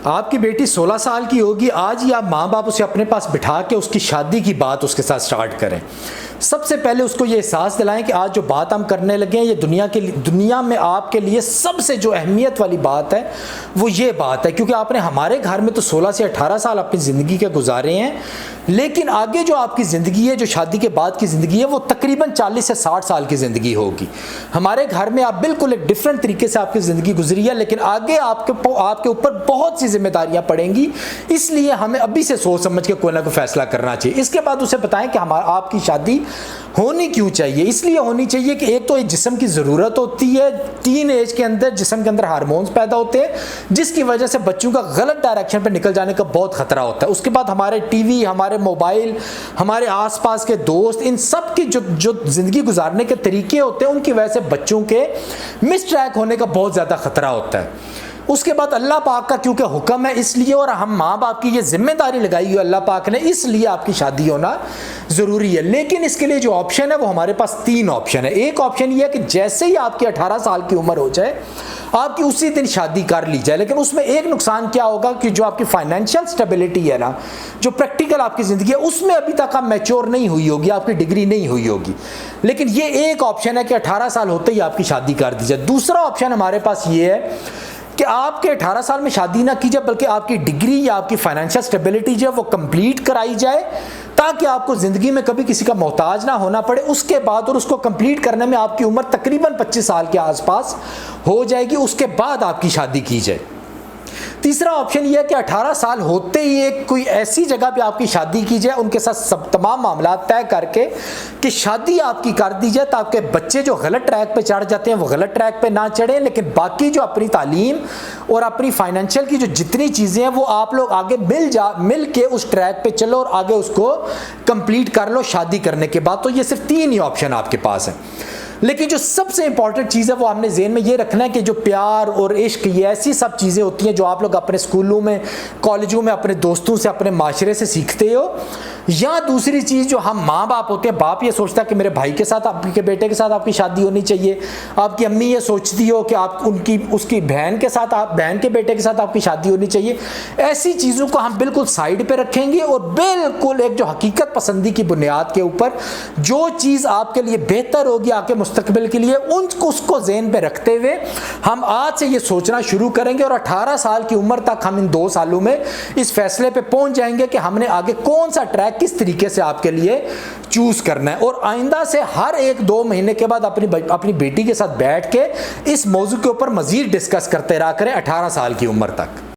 आपकी बेटी 16 साल की होगी, आज ही आप माँ बाप उसे अपने पास बिठा के उसकी शादी की बात उसके साथ स्टार्ट करें। सबसे पहले उसको ये एहसास दिलाएं कि आज जो बात हम करने लगे हैं ये दुनिया में आपके लिए सबसे जो अहमियत वाली बात है वो ये बात है, क्योंकि आपने हमारे घर में तो 16 से 18 साल अपनी ज़िंदगी के गुजारे हैं, लेकिन आगे जो आपकी ज़िंदगी है, जो शादी के बाद की ज़िंदगी है, वो तकरीबन 40 से 60 साल की ज़िंदगी होगी। हमारे घर में आप बिल्कुल एक डिफरेंट तरीके से आपकी ज़िंदगी गुजरी है, लेकिन आगे आपके ऊपर बहुत सी जिम्मेदारियां पड़ेंगी, इसलिए हमें अभी से सोच समझ के कोई ना कोई फैसला करना चाहिए। इसके बाद उसे बताएं कि आपकी शादी होनी क्यों चाहिए। इसलिए होनी चाहिए कि एक तो एक जिस्म की ज़रूरत होती है, टीन एज के अंदर जिस्म के अंदर हार्मोन्स पैदा होते हैं, जिसकी वजह से बच्चों का गलत डायरेक्शन पर निकल जाने का बहुत खतरा होता है। उसके बाद हमारे टीवी, हमारे मोबाइल, हमारे आसपास के दोस्त, इन सब की जो ज़िंदगी गुजारने के तरीके होते हैं, उनकी वजह से बच्चों के मिस ट्रैक होने का बहुत ज़्यादा खतरा होता है। उसके बाद अल्लाह पाक का क्योंकि हुक्म है, इसलिए, और हम माँ बाप की ये जिम्मेदारी लगाई हुई अल्लाह पाक ने, इसलिए आपकी शादी होना ज़रूरी है। लेकिन इसके लिए जो ऑप्शन है वो हमारे पास 3 ऑप्शन है। एक ऑप्शन ये है कि जैसे ही आपकी 18 साल की उम्र हो जाए आपकी उसी दिन शादी कर ली जाए, लेकिन उसमें एक नुकसान क्या होगा कि जो आपकी फाइनेंशियल स्टेबिलिटी है ना, जो प्रैक्टिकल आपकी ज़िंदगी है, उसमें अभी तक आप मैच्योर नहीं हुई होगी, आपकी डिग्री नहीं हुई होगी। लेकिन ये एक ऑप्शन है कि 18 साल होते ही आपकी शादी कर दी जाए। दूसरा ऑप्शन हमारे पास ये है कि आपके 18 साल में शादी ना की जाए, बल्कि आपकी डिग्री या आपकी फाइनेंशियल स्टेबिलिटी जो है वो कंप्लीट कराई जाए, ताकि आपको ज़िंदगी में कभी किसी का मोहताज ना होना पड़े। उसके बाद, और उसको कंप्लीट करने में आपकी उम्र तकरीबन 25 साल के आसपास हो जाएगी, उसके बाद आपकी शादी की जाए। तीसरा ऑप्शन यह है कि 18 साल होते ही एक कोई ऐसी जगह पे आपकी शादी की जाए, उनके साथ सब तमाम मामला तय करके कि शादी आपकी कर दी जाए, ताकि बच्चे जो गलत ट्रैक पे चढ़ जाते हैं वो गलत ट्रैक पे ना चढ़े, लेकिन बाकी जो अपनी तालीम और अपनी फाइनेंशियल की जो जितनी चीज़ें हैं वो आप लोग आगे मिल के उस ट्रैक पे चलो और आगे उसको कंप्लीट कर लो शादी करने के बाद। तो ये सिर्फ 3 ही ऑप्शन आपके पास है। लेकिन जो सबसे इंपॉर्टेंट चीज़ है वो हमने ज़हन में ये रखना है कि जो प्यार और इश्क, ये ऐसी सब चीज़ें होती हैं जो आप लोग अपने स्कूलों में, कॉलेजों में, अपने दोस्तों से, अपने माशरे से सीखते हो। या दूसरी चीज़ जो हम माँ बाप होते हैं, बाप ये सोचता है कि मेरे भाई के साथ, आपके बेटे के साथ आपकी शादी होनी चाहिए। आपकी अम्मी ये सोचती हो कि आप उसकी बहन के साथ, बहन के बेटे के साथ आपकी शादी होनी चाहिए। ऐसी चीज़ों को हम बिल्कुल साइड पे रखेंगे और बिल्कुल एक जो हकीकत पसंदी की बुनियाद के ऊपर जो चीज़ आपके लिए बेहतर होगी आपके मुस्तकबिल के लिए, उसको ज़हन पे रखते हुए हम आज से ये सोचना शुरू करेंगे, और 18 साल की उम्र तक हम इन 2 सालों में इस फैसले पे पहुंच जाएंगे कि हमने आगे कौन सा ट्रैक किस तरीके से आपके लिए चूज करना है। और आइंदा से हर 1-2 महीने के बाद अपनी बेटी के साथ बैठ के इस मौजू के ऊपर मजीद डिस्कस करते रहा करें 18 साल की उम्र तक।